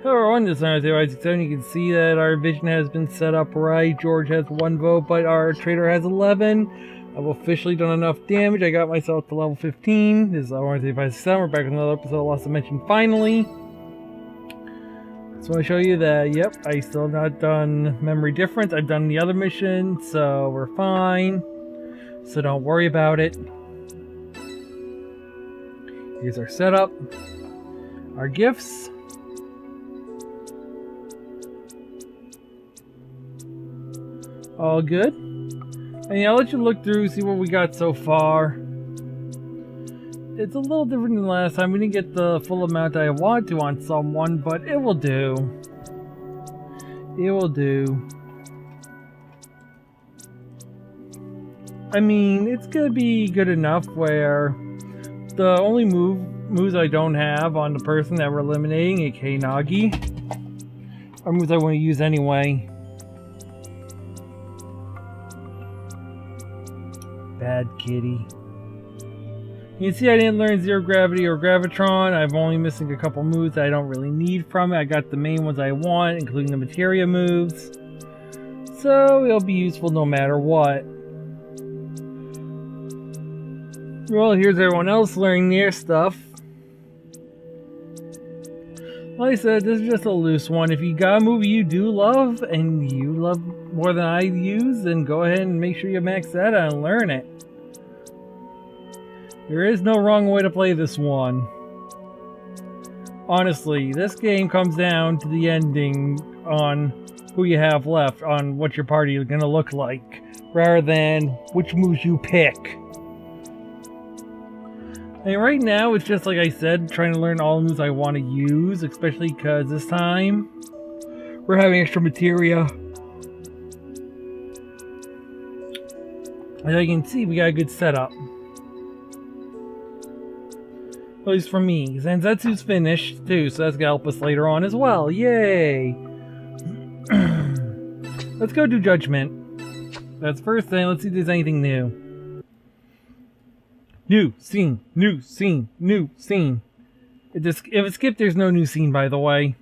However, on this Isaac 7, you can see that our vision has been set up right. George has 1 vote, but our traitor has 11. I've officially done enough damage. I got myself to level 15. This is Wednesday 567. We're back with another episode of Lost Dimension finally. Just want to show you that, yep, I still have not done Memory Difference. I've done the other mission, so we're fine. So don't worry about it. Here's our setup. Our gifts. All good. And yeah, I'll let you look through, see what we got so far. It's a little different than last time. We didn't get the full amount I want to on someone, but it will do. It will do. I mean, it's gonna be good enough where the only moves I don't have on the person that we're eliminating, aka Nagi, are moves I want to use anyway. Bad kitty. You can see I didn't learn Zero Gravity or Gravitron. I'm only missing a couple moves that I don't really need from it. I got the main ones I want, including the Materia moves. So it'll be useful no matter what. Well, here's everyone else learning their stuff. Like I said, this is just a loose one. If you got a movie you do love, and you love more than I use, then go ahead and make sure you max that out and learn it. There is no wrong way to play this one. Honestly, this game comes down to the ending on who you have left, on what your party is going to look like, rather than which moves you pick. And right now, it's just like I said, trying to learn all the moves I want to use, especially because this time we're having extra materia. As you can see, we got a good setup. At least for me. Zanzetsu's finished too, so that's gonna help us later on as well. Yay! Let's go do Judgment. That's first thing. Let's see if there's anything new. New scene, new scene, new scene. If it skipped, there's no new scene, by the way.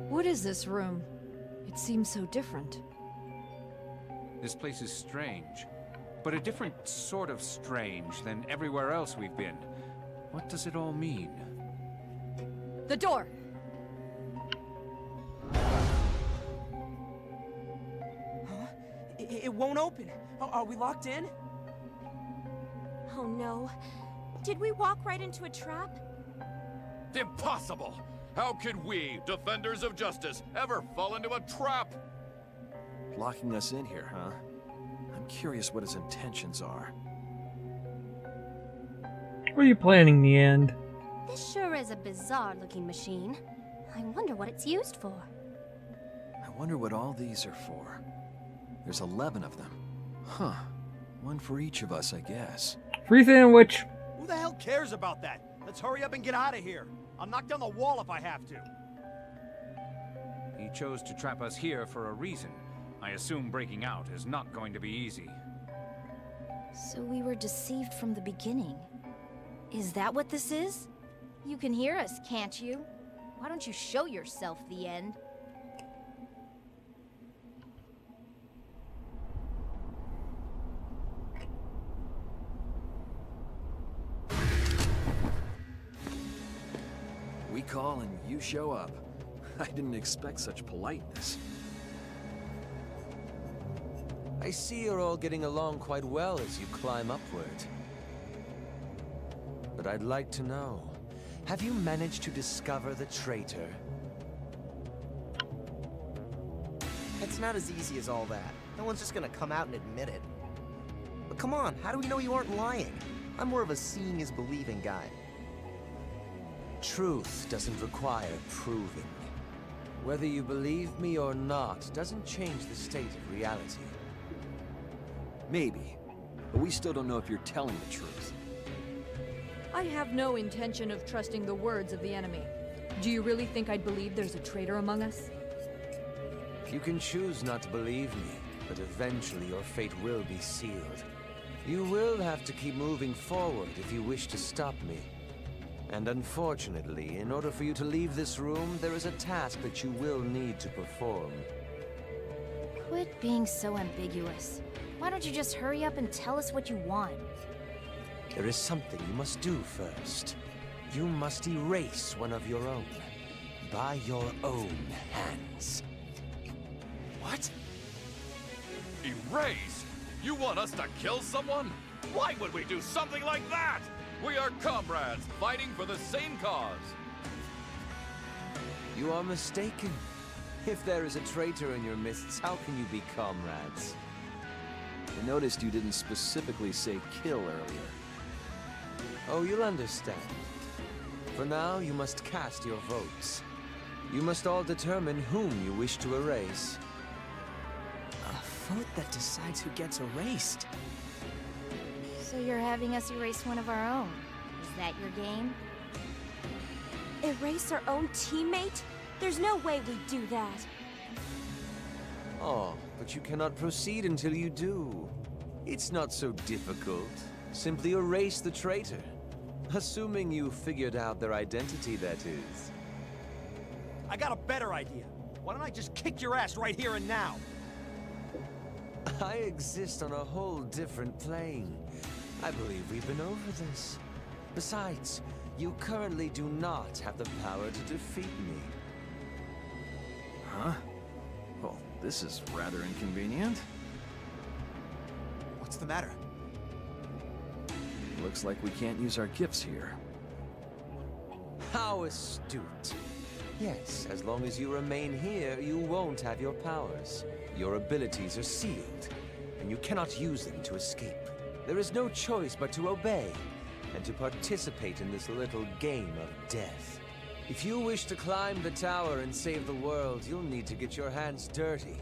What is this room? It seems so different. This place is strange, but a different sort of strange than everywhere else we've been. What does it all mean? The door! Huh? It won't open. Are we locked in? Oh no. Did we walk right into a trap? Impossible! How could we, defenders of justice, ever fall into a trap? Locking us in here, huh? I'm curious what his intentions are. What are you planning in the end? This sure is a bizarre-looking machine. I wonder what it's used for. I wonder what all these are for. There's 11 of them. Huh. One for each of us, I guess. Free sandwich! Who the hell cares about that? Let's hurry up and get out of here. I'll knock down the wall if I have to. He chose to trap us here for a reason. I assume breaking out is not going to be easy. So we were deceived from the beginning. Is that what this is? You can hear us, can't you? Why don't you show yourself, the end? We call and you show up. I didn't expect such politeness. I see you're all getting along quite well as you climb upward. But I'd like to know, have you managed to discover the traitor? It's not as easy as all that. No one's just gonna come out and admit it. But come on, how do we know you aren't lying? I'm more of a seeing is believing guy. Truth doesn't require proving. Whether you believe me or not doesn't change the state of reality. Maybe, but we still don't know if you're telling the truth. I have no intention of trusting the words of the enemy. Do you really think I'd believe there's a traitor among us? You can choose not to believe me, but eventually your fate will be sealed. You will have to keep moving forward if you wish to stop me. And unfortunately, in order for you to leave this room, there is a task that you will need to perform. Quit being so ambiguous. Why don't you just hurry up and tell us what you want? There is something you must do first. You must erase one of your own. By your own hands. What? Erase? You want us to kill someone? Why would we do something like that? We are comrades, fighting for the same cause. You are mistaken. If there is a traitor in your midst, how can you be comrades? I noticed you didn't specifically say kill earlier. Oh, you'll understand. For now, you must cast your votes. You must all determine whom you wish to erase. A vote that decides who gets erased. So you're having us erase one of our own. Is that your game? Erase our own teammate? There's no way we'd do that. Oh, but you cannot proceed until you do. It's not so difficult. Simply erase the traitor. Assuming you figured out their identity, that is. I got a better idea. Why don't I just kick your ass right here and now? I exist on a whole different plane. I believe we've been over this. Besides, you currently do not have the power to defeat me. Huh? Well, this is rather inconvenient. What's the matter? Looks like we can't use our gifts here. How astute. Yes, as long as you remain here, you won't have your powers. Your abilities are sealed, and you cannot use them to escape. There is no choice but to obey, and to participate in this little game of death. If you wish to climb the tower and save the world, you'll need to get your hands dirty,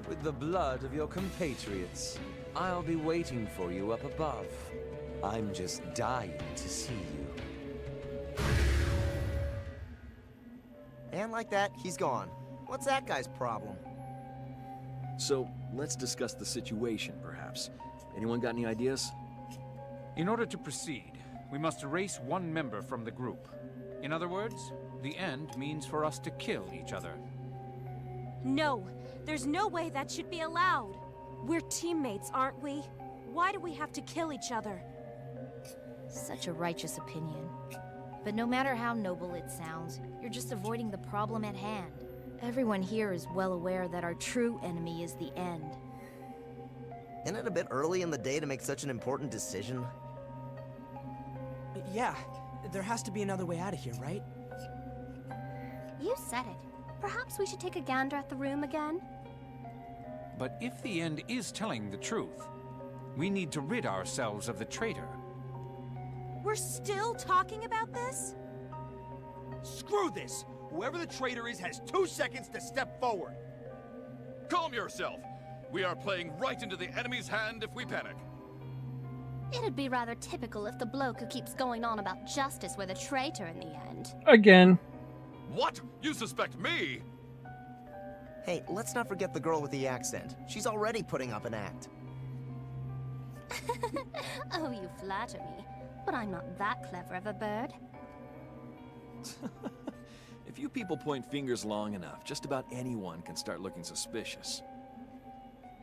with the blood of your compatriots. I'll be waiting for you up above. I'm just dying to see you. And like that, he's gone. What's that guy's problem? So, let's discuss the situation, perhaps. Anyone got any ideas? In order to proceed, we must erase one member from the group. In other words, the end means for us to kill each other. No, there's no way that should be allowed. We're teammates, aren't we? Why do we have to kill each other? Such a righteous opinion. But no matter how noble it sounds, you're just avoiding the problem at hand. Everyone here is well aware that our true enemy is the end. Isn't it a bit early in the day to make such an important decision? Yeah, there has to be another way out of here, right? You said it. Perhaps we should take a gander at the room again? But if the end is telling the truth, we need to rid ourselves of the traitor. We're still talking about this? Screw this! Whoever the traitor is has 2 seconds to step forward. Calm yourself. We are playing right into the enemy's hand if we panic. It'd be rather typical if the bloke who keeps going on about justice were the traitor in the end. Again. What? You suspect me? Hey, let's not forget the girl with the accent. She's already putting up an act. Oh, you flatter me. But I'm not that clever of a bird. If you people point fingers long enough, just about anyone can start looking suspicious.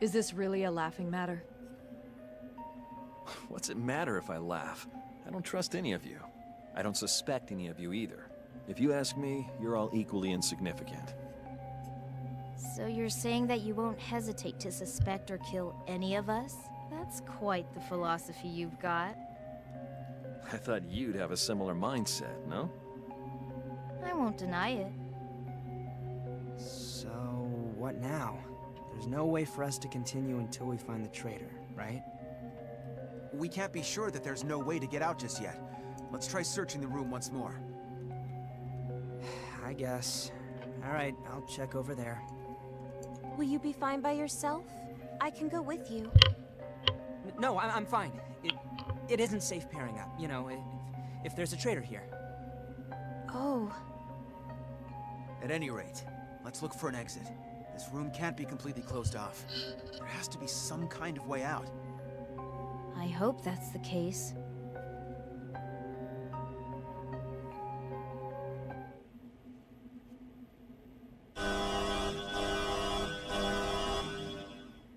Is this really a laughing matter? What's it matter if I laugh? I don't trust any of you. I don't suspect any of you either. If you ask me, you're all equally insignificant. So you're saying that you won't hesitate to suspect or kill any of us? That's quite the philosophy you've got. I thought you'd have a similar mindset, no? I won't deny it. So, what now? There's no way for us to continue until we find the traitor, right? We can't be sure that there's no way to get out just yet. Let's try searching the room once more. I guess. Alright, I'll check over there. Will you be fine by yourself? I can go with you. No, I'm fine. It isn't safe pairing up, you know, if there's a traitor here. Oh. At any rate, let's look for an exit. This room can't be completely closed off. There has to be some kind of way out. I hope that's the case.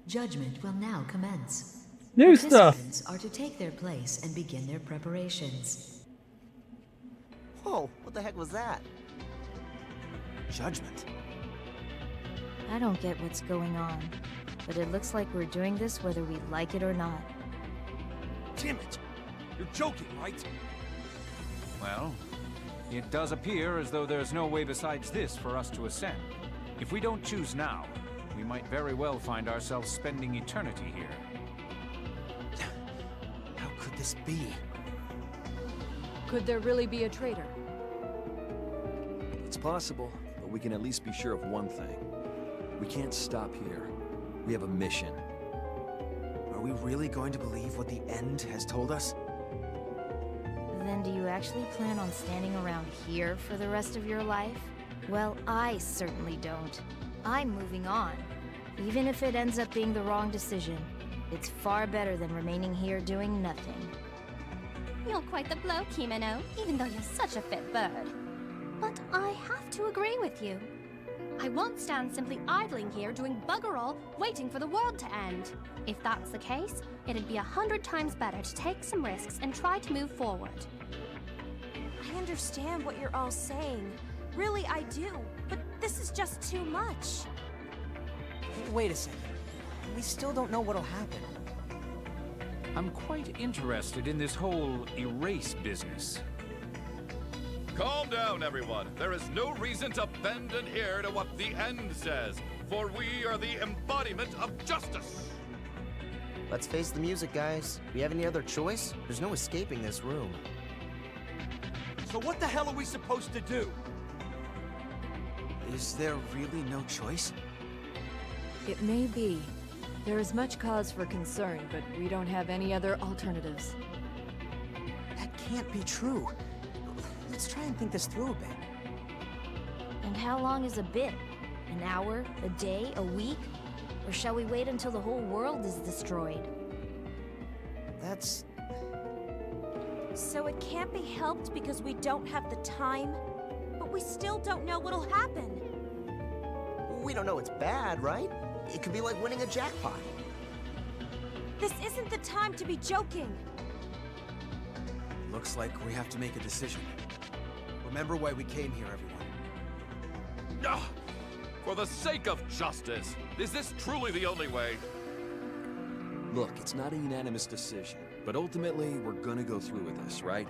Judgment will now commence. New stuff. Participants are to take their place and begin their preparations. Whoa, what the heck was that? Judgment? I don't get what's going on, but it looks like we're doing this whether we like it or not. Damn it! You're joking, right? Well, it does appear as though there's no way besides this for us to ascend. If we don't choose now, we might very well find ourselves spending eternity here. How could this be? Could there really be a traitor? It's possible, but we can at least be sure of one thing. We can't stop here. We have a mission. Are we really going to believe what the end has told us? Then do you actually plan on standing around here for the rest of your life? Well, I certainly don't. I'm moving on. Even if it ends up being the wrong decision, it's far better than remaining here doing nothing. You're quite the bloke, Himeno, even though you're such a fit bird. But I have to agree with you. I won't stand simply idling here doing bugger all, waiting for the world to end. If that's the case, it'd be 100 times better to take some risks and try to move forward. I understand what you're all saying. Really, I do. But this is just too much. Wait a second. We still don't know what'll happen. I'm quite interested in this whole erase business. Calm down, everyone. There is no reason to bend an ear to what the end says, for we are the embodiment of justice. Let's face the music, guys. We have any other choice? There's no escaping this room. So what the hell are we supposed to do? Is there really no choice? It may be. There is much cause for concern, but we don't have any other alternatives. That can't be true. Let's try and think this through a bit. And how long is a bit? An hour? A day? A week? Or shall we wait until the whole world is destroyed? That's... So it can't be helped because we don't have the time? But we still don't know what'll happen. We don't know it's bad, right? It could be like winning a jackpot. This isn't the time to be joking. Looks like we have to make a decision. Remember why we came here, everyone. Ah, for the sake of justice, is this truly the only way? Look, it's not a unanimous decision, but ultimately, we're gonna go through with this, right?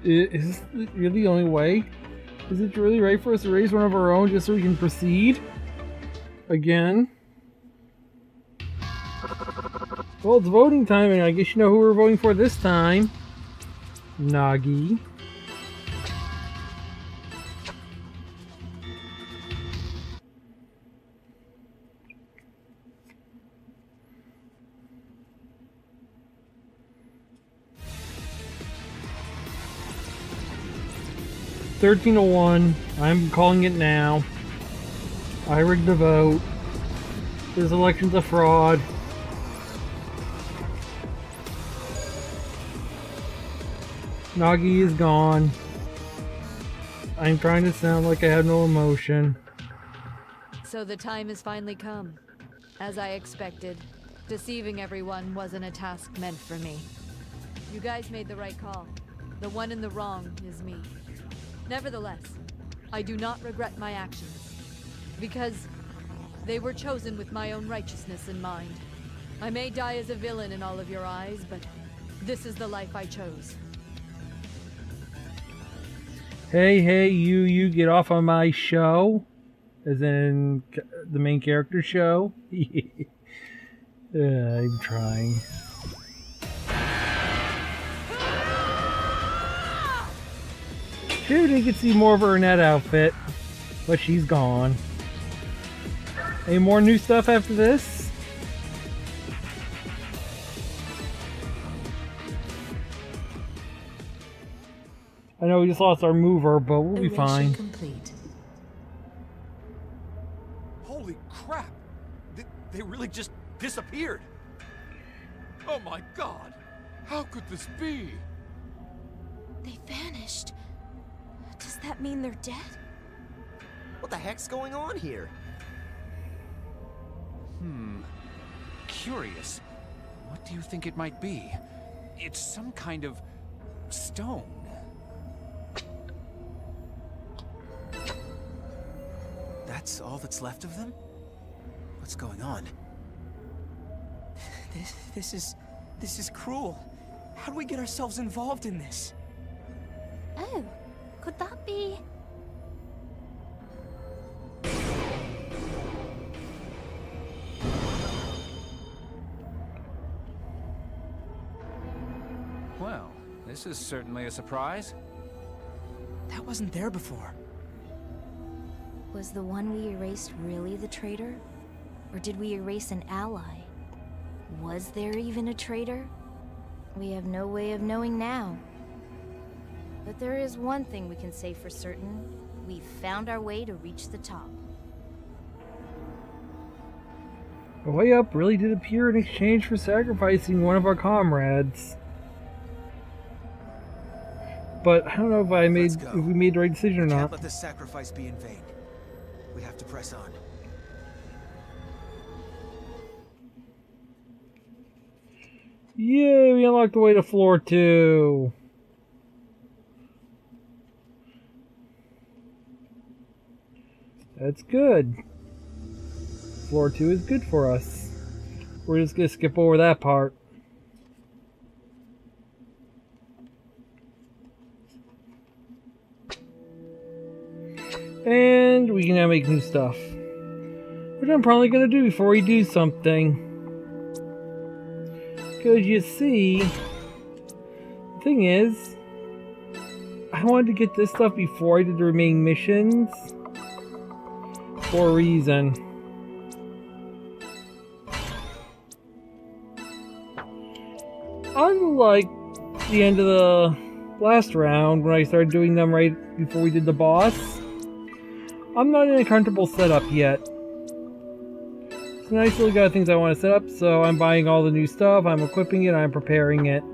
Is this really the only way? Is it really right for us to raise one of our own just so we can proceed? Again? Well, it's voting time, and I guess you know who we're voting for this time. Nagi. $13:01. I'm calling it now. I rigged the vote. This election's a fraud. Nagi is gone. I'm trying to sound like I have no emotion. So the time has finally come. As I expected, deceiving everyone wasn't a task meant for me. You guys made the right call. The one in the wrong is me. Nevertheless, I do not regret my actions, because they were chosen with my own righteousness in mind. I may die as a villain in all of your eyes, but this is the life I chose. Hey, you get off on my show. As in the main character show. I'm trying. Sure, we could see more of her in that outfit, but she's gone. Any more new stuff after this? I know we just lost our mover, but we'll be fine. Complete. Holy crap! They really just disappeared. Oh my god! How could this be? They vanished. Does that mean they're dead? What the heck's going on here? Curious. What do you think it might be? It's some kind of stone. That's all that's left of them? What's going on? This is cruel. How do we get ourselves involved in this? Oh, could that be... Well, this is certainly a surprise. That wasn't there before. Was the one we erased really the traitor? Or did we erase an ally? Was there even a traitor? We have no way of knowing now. But there is one thing we can say for certain. We've found our way to reach the top. The way up really did appear in exchange for sacrificing one of our comrades. But I don't know if we made the right decision or Can't not. let this sacrifice be in vain. We have to press on. Yay, we unlocked the way to floor 2. That's good. Floor 2 is good for us. We're just gonna skip over that part. And we can now make new stuff. Which I'm probably gonna do before we do something. Because you see, the thing is, I wanted to get this stuff before I did the remaining missions. For a reason. Unlike the end of the last round, when I started doing them right before we did the boss, I'm not in a comfortable setup yet. And I still got things I want to set up, so I'm buying all the new stuff, I'm equipping it, I'm preparing it.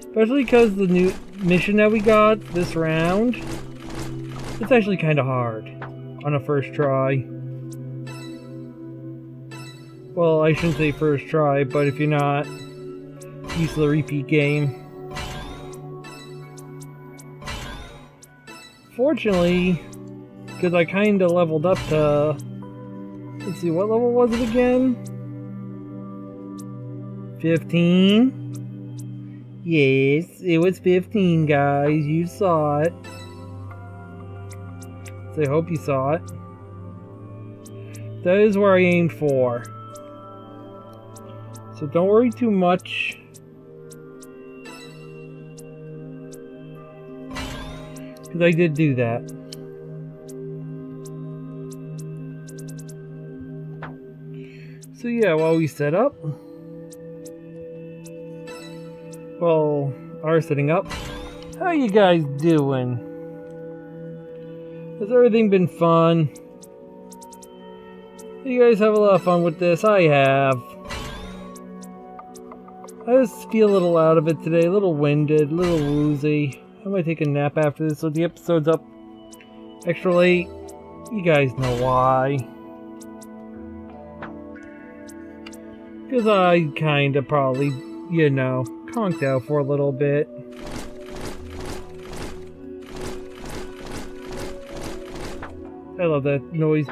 Especially because the new mission that we got this round, it's actually kind of hard on a first try. Well, I shouldn't say first try, but if you're not used to the repeat game. Fortunately, because I kind of leveled up to... Let's see, what level was it again? 15? Yes, it was 15, guys. You saw it. So I hope you saw it. That is where I aimed for. So don't worry too much. Because I did do that. So yeah, while we set up, well, are setting up, how you guys doing? Has everything been fun? You guys have a lot of fun with this? I have. I just feel a little out of it today, a little winded, a little woozy. I might take a nap after this, so the episode's up extra late. You guys know why. Because I kinda probably, you know, conked out for a little bit. I love that noise.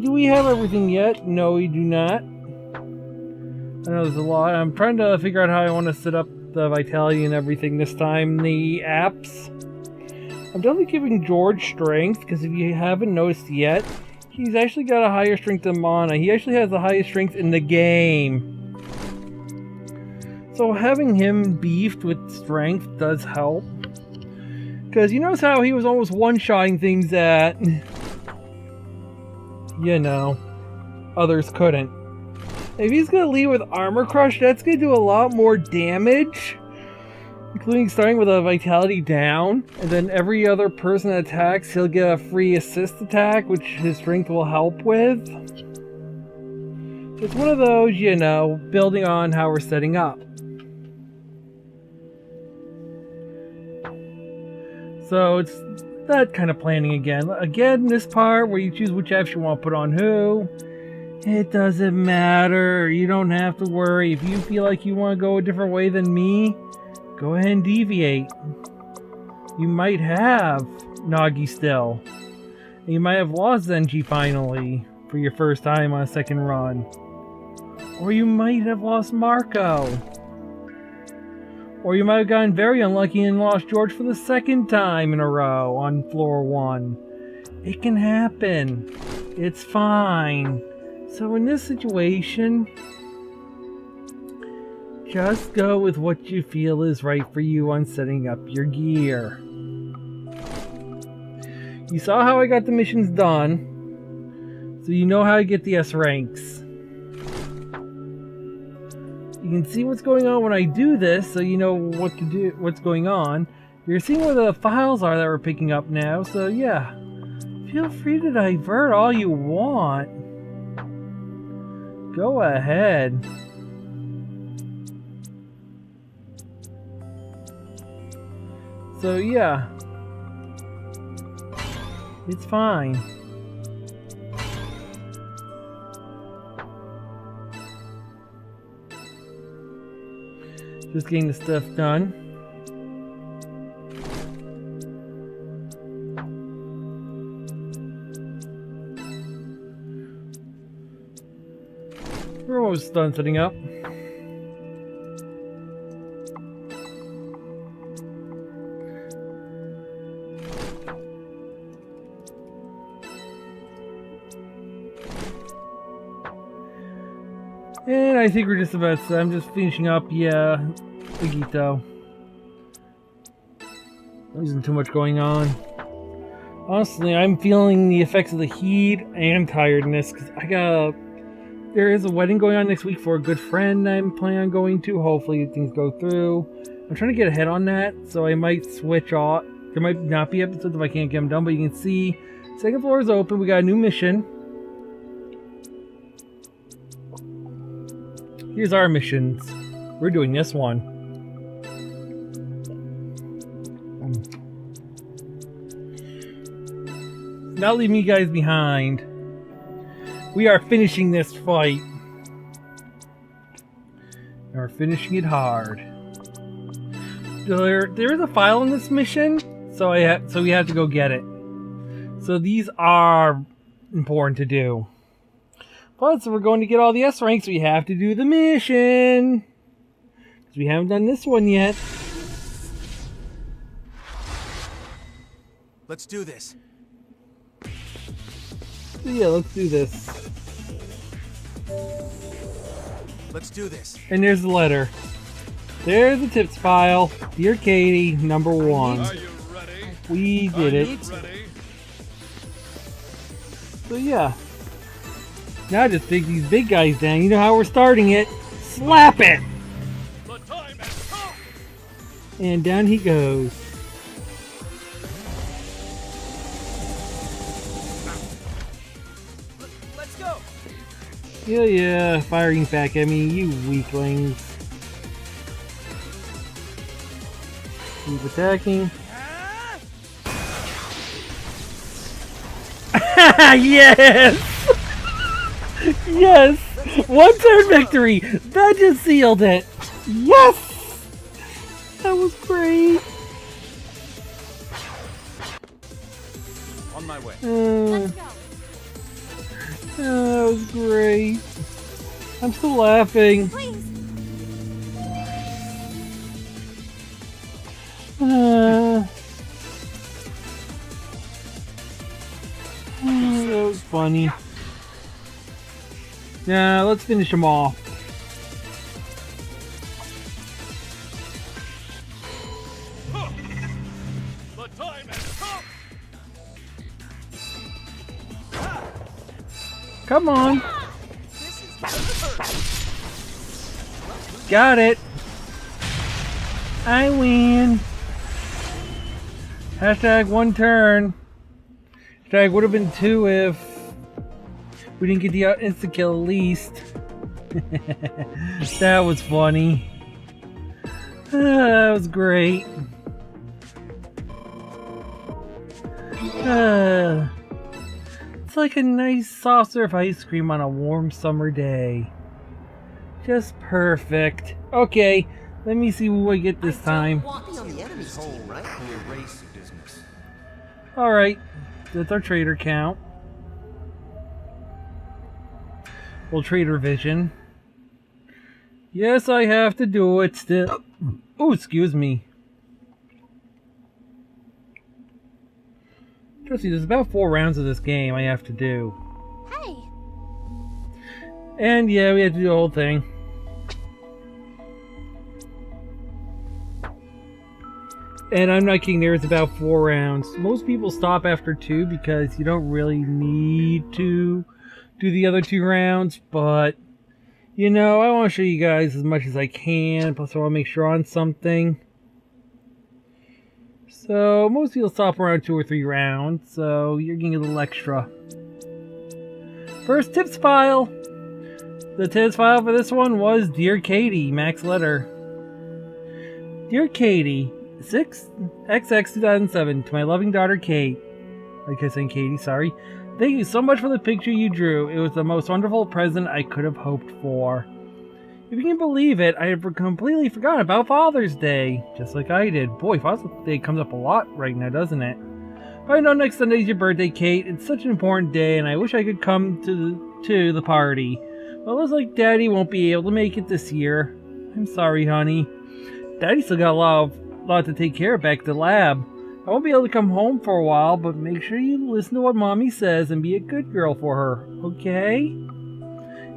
Do we have everything yet? No, we do not. I know there's a lot. I'm trying to figure out how I want to set up the vitality and everything this time. The apps. I'm definitely giving George strength, because if you haven't noticed yet, He's actually got a higher strength than Mana. He actually has the highest strength in the game. So having him beefed with strength does help. Because you notice how he was almost one-shotting things that, you know, others couldn't. If he's going to lead with Armor Crush, that's going to do a lot more damage. Including starting with a Vitality down. And then every other person that attacks, he'll get a free assist attack, which his strength will help with. It's one of those, you know, building on how we're setting up. So it's that kind of planning again. Again, this part where you choose which apps you want to put on who. It doesn't matter. You don't have to worry. If you feel like you want to go a different way than me, go ahead and deviate. You might have Nagi still. And you might have lost Zenji finally for your first time on a second run. Or you might have lost Marco. Or you might have gotten very unlucky and lost George for the second time in a row on floor 1. It can happen. It's fine. So in this situation, just go with what you feel is right for you on setting up your gear. You saw how I got the missions done, so you know how to get the S ranks. You can see what's going on when I do this, so you know what to do, what's going on. You're seeing where the files are that we're picking up now, so yeah. Feel free to divert all you want. Go ahead. So yeah. It's fine. Just getting the stuff done. We're almost done setting up. And I think we're just about to, I'm just finishing up, yeah, Igito. There isn't too much going on. Honestly, I'm feeling the effects of the heat and tiredness, because there is a wedding going on next week for a good friend I'm planning on going to. Hopefully things go through. I'm trying to get ahead on that, so I might switch off. There might not be episodes if I can't get them done, but you can see, second floor is open, we got a new mission. Here's our missions. We're doing this one. Not leaving you guys behind. We are finishing this fight. And we're finishing it hard. There is a file in this mission, so we have to go get it. So these are important to do. Plus, if we're going to get all the S ranks, we have to do the mission. Because we haven't done this one yet. Let's do this. So yeah, let's do this. Let's do this. And there's the letter. There's the tips file. Dear Katie, number 1. Are you ready? We did it. Ready? So yeah. Now just take these big guys down. You know how we're starting it. Slap it! The time has come. And down he goes. Let's go. Yeah, firing back at me, you weaklings. Keep attacking. Yes! Yes! One turn victory! That just sealed it! Yes! That was great! On my way. Let's go. That was great. I'm still laughing. Please. That was funny. Now, let's finish them off. The time has come! Come on. Got it. I win. Hashtag 1 turn. Hashtag would have been 2 if we didn't get the insta kill at least. That was funny. That was great. It's like a nice soft serve ice cream on a warm summer day. Just perfect. Okay, let me see what I get this time. Alright, that's our trader count. Well, trader vision. Yes, I have to do it still. Oh, excuse me. Trust me, there's about 4 rounds of this game I have to do. Hey! And yeah, we have to do the whole thing. And I'm not kidding, there's about 4 rounds. Most people stop after 2 because you don't really need to do the other 2 rounds, but you know, I want to show you guys as much as I can, plus I want to make sure on something. So, most people stop around 2 or 3 rounds, so you're getting a little extra. First tips file! The tips file for this one was Dear Katie, Max Letter. Dear Katie, 6XX2007, to my loving daughter Kate. I kept saying Katie, sorry. Thank you so much for the picture you drew. It was the most wonderful present I could have hoped for. If you can believe it, I have completely forgotten about Father's Day. Just like I did. Boy, Father's Day comes up a lot right now, doesn't it? But I know next Sunday's your birthday, Kate. It's such an important day, and I wish I could come to the party. But it looks like Daddy won't be able to make it this year. I'm sorry, honey. Daddy still got a lot to take care of back at the lab. I won't be able to come home for a while, but make sure you listen to what Mommy says and be a good girl for her, okay?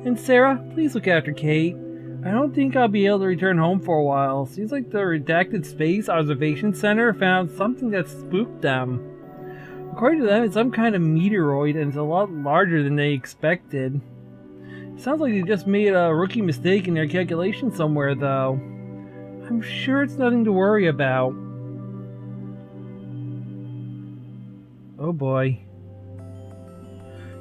And Sarah, please look after Kate. I don't think I'll be able to return home for a while. Seems like the Redacted Space Observation Center found something that spooked them. According to them, it's some kind of meteoroid and it's a lot larger than they expected. It sounds like they just made a rookie mistake in their calculation somewhere, though. I'm sure it's nothing to worry about. Oh boy.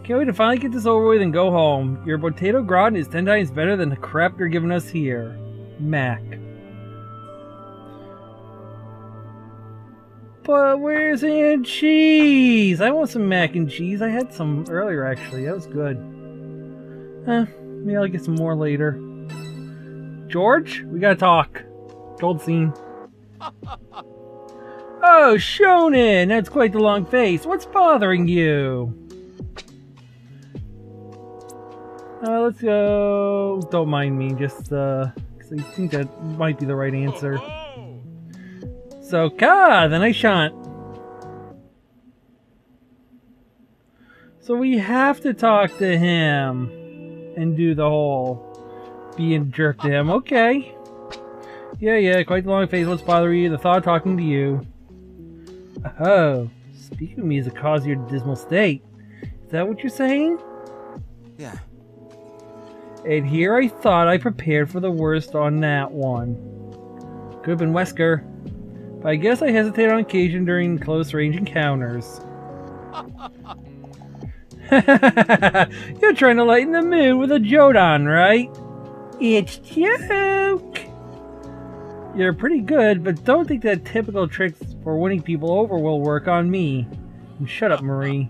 Can't wait to finally get this over with and go home. Your potato gratin is 10 times better than the crap they're giving us here. Mac. But where's the cheese? I want some mac and cheese. I had some earlier actually. That was good. Maybe I'll get some more later. George, we gotta talk. Gold scene. Oh, Shonen! That's quite the long face. What's bothering you? Let's go... Don't mind me, just, 'cause I think that might be the right answer. So, then I shan't. So we have to talk to him and do the whole being a jerk to him. Okay. Yeah, quite the long face. What's bothering you? The thought of talking to you. Oh, speaking of me is the cause of your dismal state. Is that what you're saying? Yeah. And here I thought I prepared for the worst on that one. Could have been Wesker. But I guess I hesitate on occasion during close range encounters. You're trying to lighten the mood with a Jodan, right? It's joke! You're pretty good, but don't think that typical tricks for winning people over will work on me. And shut up, Marie.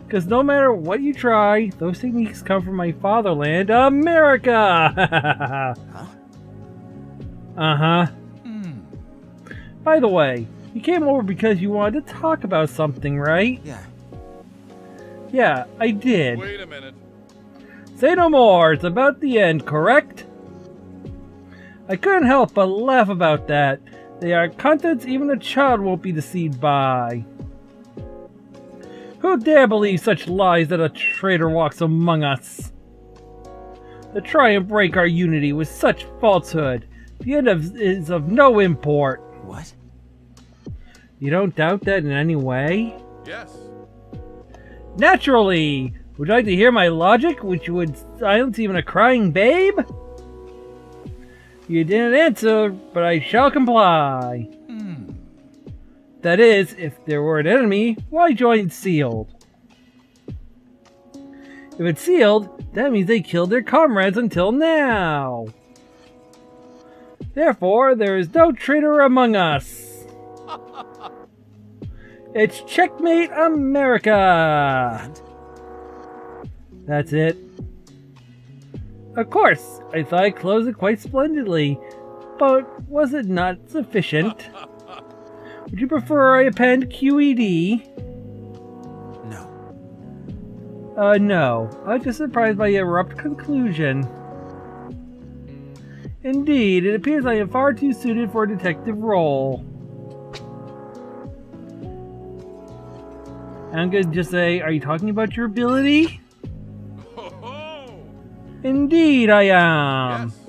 Because no matter what you try, those techniques come from my fatherland, America! Huh? Uh-huh. By the way, you came over because you wanted to talk about something, right? Yeah. Yeah, I did. Wait a minute. Say no more, it's about the end, correct? I couldn't help but laugh about that. They are contents even a child won't be deceived by. Who dare believe such lies that a traitor walks among us? To try and break our unity with such falsehood, the end is of no import. What? You don't doubt that in any way? Yes. Naturally! Would you like to hear my logic, which would silence even a crying babe? You didn't answer, but I shall comply. That is, if there were an enemy, why join sealed? If it's sealed, that means they killed their comrades until now. Therefore, there is no traitor among us. It's Checkmate America! That's it. Of course, I thought I closed it quite splendidly, but was it not sufficient? Would you prefer I append QED? No. No. I was just surprised by your abrupt conclusion. Indeed, it appears I am far too suited for a detective role. I'm gonna just say, are you talking about your ability? Indeed I am! Yes.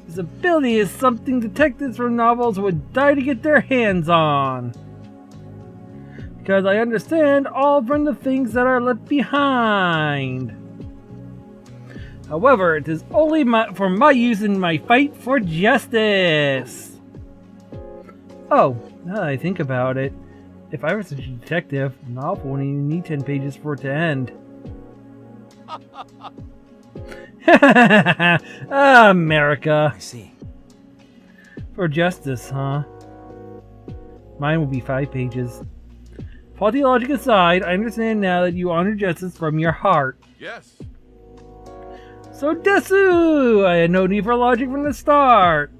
This ability is something detectives from novels would die to get their hands on. Because I understand all from the things that are left behind. However, it is only for my use in my fight for justice. Oh, now that I think about it, if I were such a detective, a novel wouldn't even need 10 pages for it to end. America. I see. For justice, huh? Mine will be 5 pages. Faulty logic aside, I understand now that you honor justice from your heart. Yes. So desu! I had no need for logic from the start.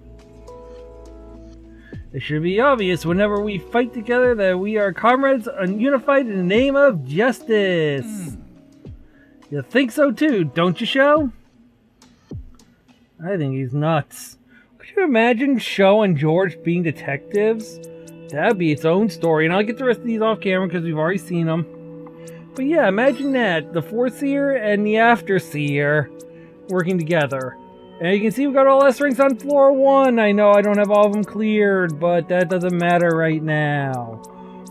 It should be obvious whenever we fight together that we are comrades unified in the name of justice. You think so too, don't you, Sho? I think he's nuts. Could you imagine Sho and George being detectives? That'd be its own story, and I'll get the rest of these off camera because we've already seen them. But yeah, imagine that. The Foreseer and the Afterseer working together. And you can see we've got all S ranks on floor 1. I know I don't have all of them cleared, but that doesn't matter right now.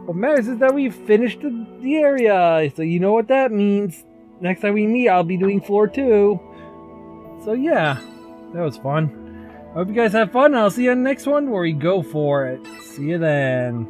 What matters is that we've finished the area, so you know what that means. Next time we meet, I'll be doing floor 2. So yeah, that was fun. I hope you guys have fun, and I'll see you on the next one where we go for it. See you then.